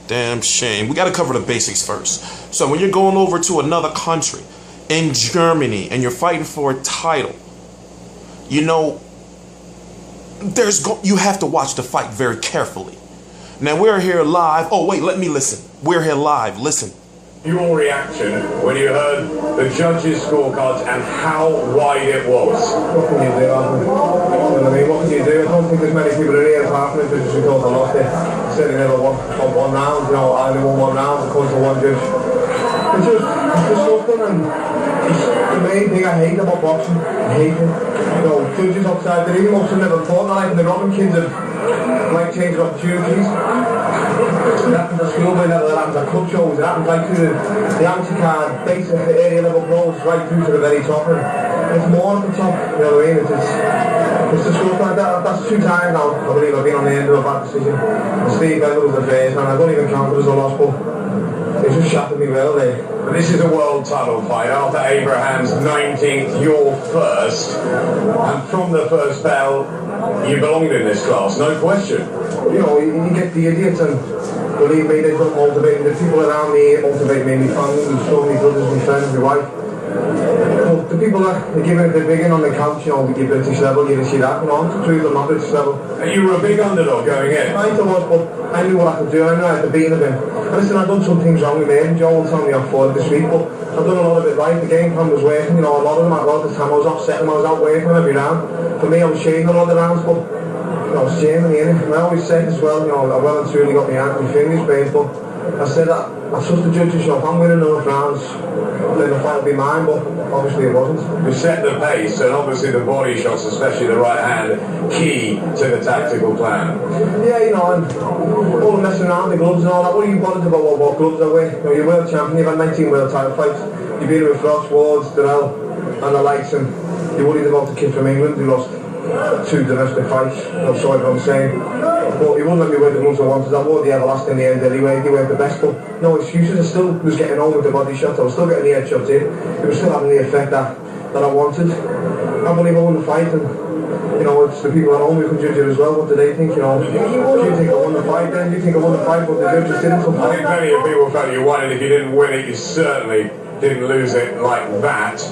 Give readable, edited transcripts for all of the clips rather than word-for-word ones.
Damn shame. We got to cover the basics first. So when you're going over to another country, in Germany, and you're fighting for a title, you know, you have to watch the fight very carefully. Now we're here live. Oh wait, let me listen. We're here live. Listen. Your reaction when you heard the judges' scorecards and how wide it was? What can you do, Anthony? You know what I mean? What can you do? I don't think there's many people in here apart from the judges who thought I lost it. Certainly never won one round. You know, I only won one round according to one judge. It's just something, and the main thing I hate about boxing, I hate it. You know, judges outside, they're even boxing never fought. Not like the Robin kids have like changed opportunities. It happens at schoolboy level, it happens at club shows, it happens right through the anti card, basic area level pros, right through to the very top. And it's more at the top, you know what I mean? It's just stuff like that. That's 2 times now, I believe I've been on the end of a bad decision. Steve Bender was the first, and I don't even count it as a loss, but it just shattered me well there. But this is a world title fight. After Abraham's 19th, your first. And from the first bell, you belonged in this class, no question. You know, you get the idiots, and believe me, they don't motivate me. The people around me motivate me, my family, my so many brothers, my friends, my wife. But the people that are giving it the big in on the couch, you know, the British level, you see that, you know, I'm true, I'm not British level. You were a big underdog going in. I was, but I knew what I could do, I knew I had to beat him. Listen, I've done some things wrong with me, and Joe will tell me off for it this week, but I've done a lot of it right. The game plan was working, you know, a lot of them, a lot of the time I was offsetting, I was out working every round. For me, I was shading a lot of the rounds, but you know, I was Germany in it. And I always said as well, you know, I well and truly got my fingers raised, but I said that I trust the judges, you know, if I'm winning enough rounds, then the fight will be mine, but obviously it wasn't. You set the pace, and obviously the body shots, especially the right hand, key to the tactical plan. Yeah, you know, and all the messing around, the gloves and all that, what are you bothered about what gloves I wear? You know, you're world champion, you've had 19 world title fights, you've been with Frost, Wards, Durrell, and the likes, and you're worried about the kid from England who lost 2 domestic fights, I'm sorry if I'm saying, but he wouldn't let me wear the gloves I wanted. I wore the everlast in the end anyway, he weren't the best, but no excuses. I still was getting on with the body shots, I was still getting the head shots in, it was still having the effect that I wanted. I believe I won the fight, and you know, it's the people at home who can judge it as well. What do they think, you know? Do you think I won the fight then? Do you think I won the fight, but the judges didn't? I think plenty of people felt you won it. If you didn't win it, you certainly didn't lose it like that.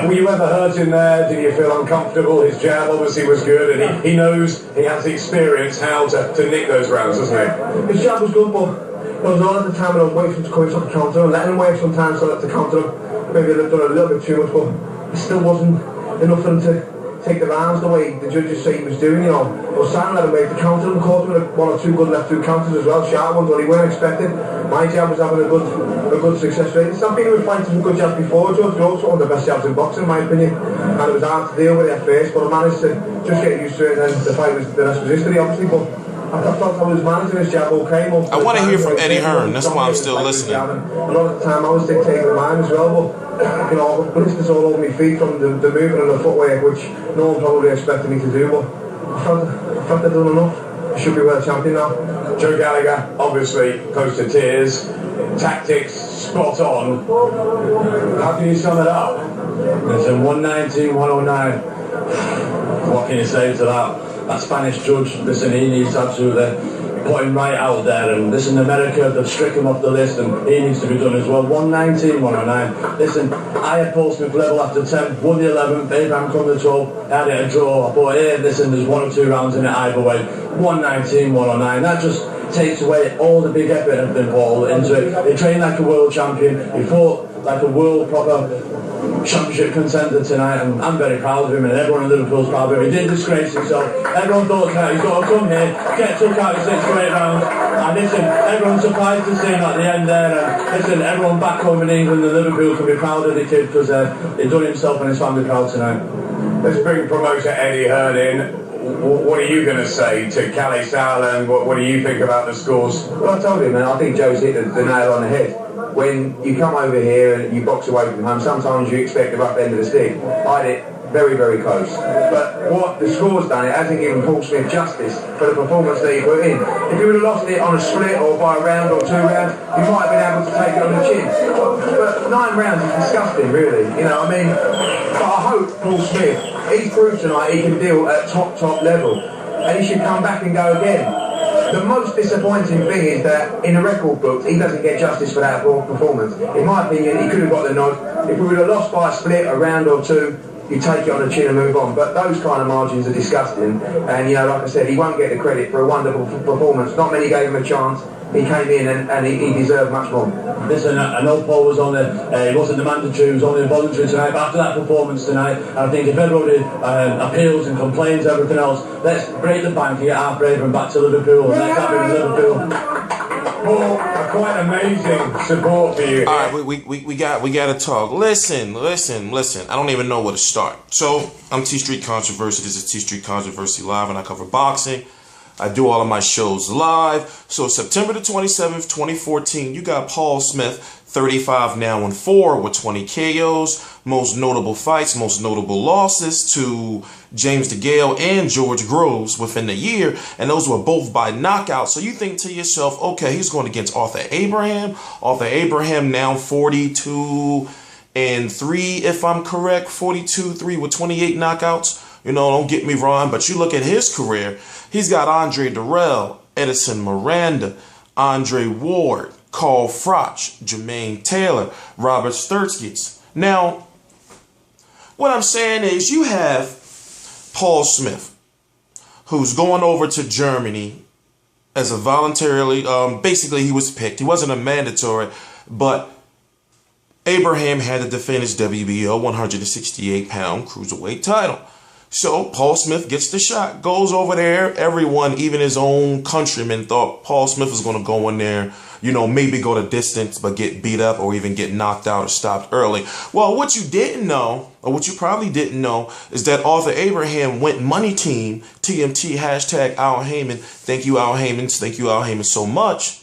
Were you ever hurt in there? Did you feel uncomfortable? His jab obviously was good, and he knows, he has the experience how to nick those rounds, doesn't he? His jab was good, but there was a lot of the time when I was waiting for him to come into the counter and letting him work sometimes so that to counter him. Maybe I've done a little bit too much, but it still wasn't enough for him to take the rounds the way the judges say he was doing, you know. I was trying to let him make the counter and caught him with 1 or 2 good left hook counters as well, sharp ones, but he weren't expected. My jab was having a good success rate. I've been with fighters with good jabs before. George Groves one of the best jabs in boxing in my opinion, and it was hard to deal with at first, but I managed to just get used to it, and then the rest was history obviously, but I felt I was managing his jab okay. I want to hear from Eddie Hearn, that's why I'm still listening. A lot of the time I was dictating mine as well, but you know, blisters all over my feet from the movement and the footwork, which no one probably expected me to do, but I felt I'd done enough. I should be world champion now. Joe Gallagher, obviously close to tears. Tactics spot on. How can you sum it up? Listen, 119, 109. What can you say to that? That Spanish judge, listen, he needs to absolutely put him right out there, and listen, America, they've stricken him off the list, and he needs to be done as well. 119, 109. Listen, I had Paul Smith level after 10, won the 11th, Abraham come the 12th, had it a draw. I thought, hey, listen, there's 1 or 2 rounds in it either way. 119, 109. That just takes away all the big effort and been put into it. He trained like a world champion, he fought like a world proper championship contender tonight, and I'm very proud of him, and everyone in Liverpool's proud of him. He didn't disgrace himself. Everyone thought that he's got to come here, get took out in 6 or 8 rounds, and listen, everyone's surprised to see him at the end there, and listen, everyone back home in England and Liverpool can be proud of the kid, because he done himself and his family proud tonight. Let's bring promoter Eddie Hearn in. What are you going to say to Calais Sauerland? What do you think about the scores? Well, I told you, man, I think Joe's hit the nail on the head. When you come over here and you box away from home, sometimes you expect the rough end of the stick. I had it very, very close. But what the score's done, it hasn't given Paul Smith justice for the performance that he put in. If he would have lost it on a split or by a round or 2 rounds, he might have been able to take it on the chin. But 9 rounds is disgusting, really. You know, I mean, but I hope Paul Smith, he's proved tonight he can deal at top level. And he should come back and go again. The most disappointing thing is that in the record books, he doesn't get justice for that performance. In my opinion, he could have got the nod. If we would have lost by a split, a round or two, you take it on the chin and move on. But those kind of margins are disgusting. And, you know, like I said, he won't get the credit for a wonderful performance. Not many gave him a chance. He came in and he deserved much more. Listen, I know Paul was on it wasn't the mandatory, it was only voluntary tonight, but after that performance tonight, I think if everybody appeals and complains everything else, let's break the bank and get our Braver back to Liverpool. Let's have it with Liverpool. Paul, quite amazing support for you. All right, we got to talk. Listen. I don't even know where to start. So I'm T Street Controversy. This is T Street Controversy Live, and I cover boxing. I do all of my shows live. So September the 27th, 2014, you got Paul Smith, 35 now and 4 with 20 KOs. Most notable fights, most notable losses to James DeGale and George Groves within the year. And those were both by knockout. So you think to yourself, okay, he's going against Arthur Abraham. Arthur Abraham now 42-3, if I'm correct. 42-3 with 28 knockouts. You know, don't get me wrong, but you look at his career, he's got Andre Durrell, Edison Miranda, Andre Ward, Carl Froch, Jermaine Taylor, Robert Sturskis. Now, what I'm saying is you have Paul Smith, who's going over to Germany as a voluntarily, basically he was picked. He wasn't a mandatory, but Abraham had to defend his WBO 168-pound cruiserweight title. So Paul Smith gets the shot, goes over there. Everyone, even his own countrymen, thought Paul Smith was going to go in there, you know, maybe go the distance, but get beat up or even get knocked out or stopped early. Well, what you didn't know, or what you probably didn't know, is that Arthur Abraham went money team, TMT, hashtag Al Heyman. Thank you, Al Heyman. Thank you, Al Heyman, so much.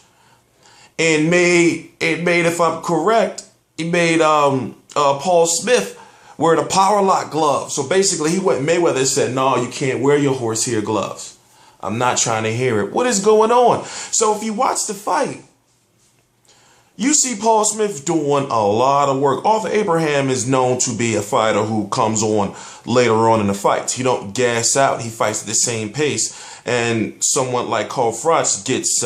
And made, if I'm correct, he made Paul Smith wear the power lock gloves. So basically he went Mayweather and said, no, you can't wear your horsehair gloves. I'm not trying to hear it. What is going on? So if you watch the fight, you see Paul Smith doing a lot of work. Arthur Abraham is known to be a fighter who comes on later on in the fights. He don't gas out. He fights at the same pace. And someone like Carl Froch gets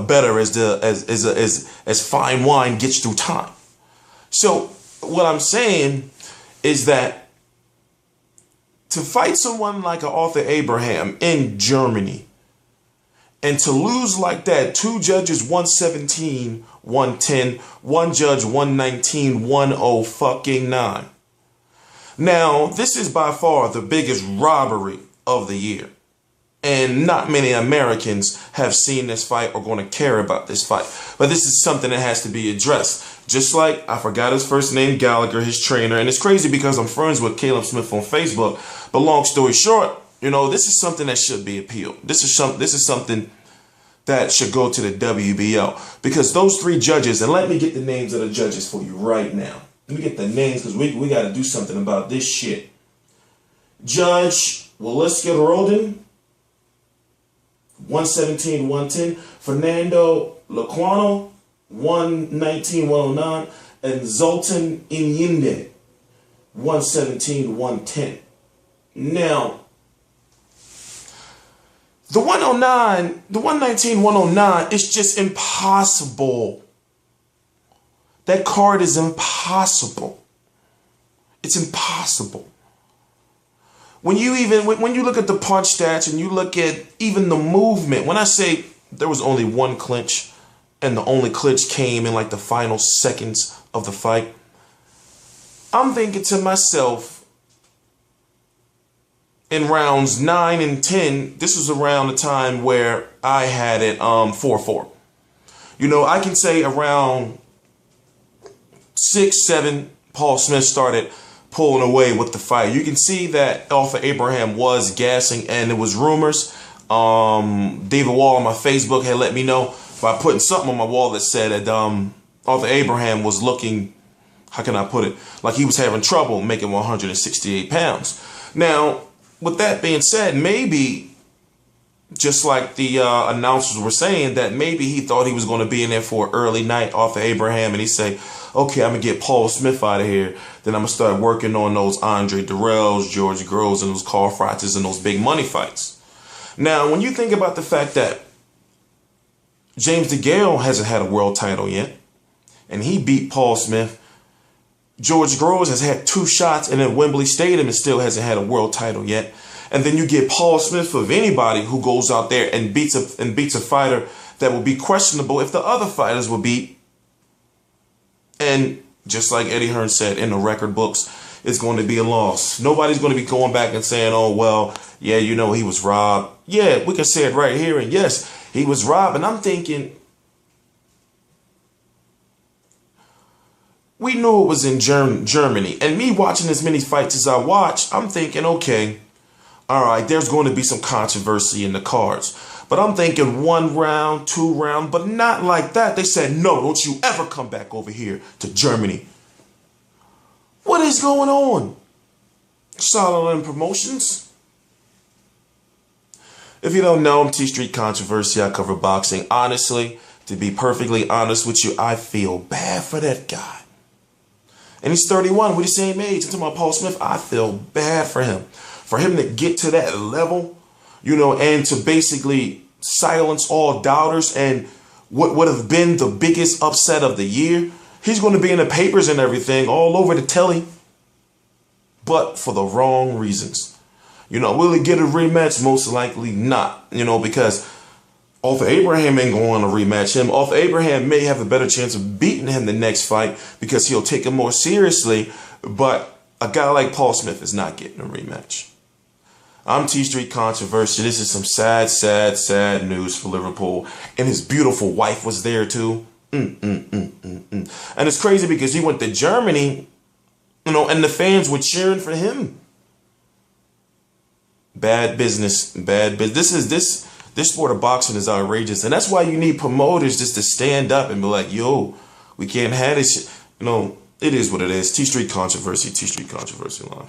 better as fine wine gets through time. So what I'm saying is that to fight someone like an Arthur Abraham in Germany and to lose like that, 2 judges 117, 110, 1 judge 119, 109. Now, this is by far the biggest robbery of the year. And not many Americans have seen this fight or going to care about this fight. But this is something that has to be addressed. Just like, I forgot his first name, Gallagher, his trainer. And it's crazy because I'm friends with Caleb Smith on Facebook. But long story short, you know, this is something that should be appealed. This is something that should go to the WBO. Because those 3 judges, and let me get the names of the judges for you right now. Let me get the names because we got to do something about this shit. Judge Waleska Roldan, 117, 110. Fernando Laquna, 119, 109. And Zoltan Enyedi, 117, 110. Now, the 109, the 119, 109 is just impossible. That card is impossible. It's impossible. When you look at the punch stats and you look at even the movement, when I say there was only 1 clinch and the only clinch came in like the final seconds of the fight, I'm thinking to myself, in rounds 9 and 10, this was around the time where I had it 4-4. You know, I can say around 6, 7, Paul Smith started pulling away with the fight. You can see that Arthur Abraham was gassing, and there was rumors. David Wall on my Facebook had let me know by putting something on my wall that said that Arthur Abraham was looking, how can I put it, like he was having trouble making 168 pounds. Now, with that being said, maybe, just like the announcers were saying, that maybe he thought he was going to be in there for an early night, Arthur Abraham, and he say, okay, I'm going to get Paul Smith out of here. Then I'm going to start working on those Andre Durrells, George Groves, and those Carl Froches and those big money fights. Now, when you think about the fact that James DeGale hasn't had a world title yet, and he beat Paul Smith. George Groves has had 2 shots in a Wembley Stadium and still hasn't had a world title yet. And then you get Paul Smith of anybody who goes out there and beats a fighter that will be questionable if the other fighters will beat. And just like Eddie Hearn said, in the record books, it's going to be a loss. Nobody's going to be going back and saying, oh, well, yeah, you know, he was robbed. Yeah, we can say it right here. And yes, he was robbed. And I'm thinking, we knew it was in Germany. And me watching as many fights as I watched, I'm thinking, okay, all right, there's going to be some controversy in the cards. But I'm thinking 1 round, 2 round, but not like that. They said, no, don't you ever come back over here to Germany. What is going on? Solid Promotions. If you don't know, I'm T Street Controversy. I cover boxing. Honestly, to be perfectly honest with you, I feel bad for that guy. And he's 31. We're the same age. I'm talking about Paul Smith. I feel bad for him. For him to get to that level, you know, and to basically silence all doubters and what would have been the biggest upset of the year. He's going to be in the papers and everything, all over the telly, but for the wrong reasons. You know, will he get a rematch? Most likely not, you know, because Arthur Abraham ain't going to rematch him. Arthur Abraham may have a better chance of beating him the next fight because he'll take him more seriously, but a guy like Paul Smith is not getting a rematch. I'm T Street Controversy. This is some sad, sad, sad news for Liverpool. And his beautiful wife was there too. And it's crazy because he went to Germany, you know, and the fans were cheering for him. Bad business, bad business. This sport of boxing is outrageous. And that's why you need promoters just to stand up and be like, yo, we can't have this shit. You know, it is what it is. T Street Controversy, T Street Controversy Live.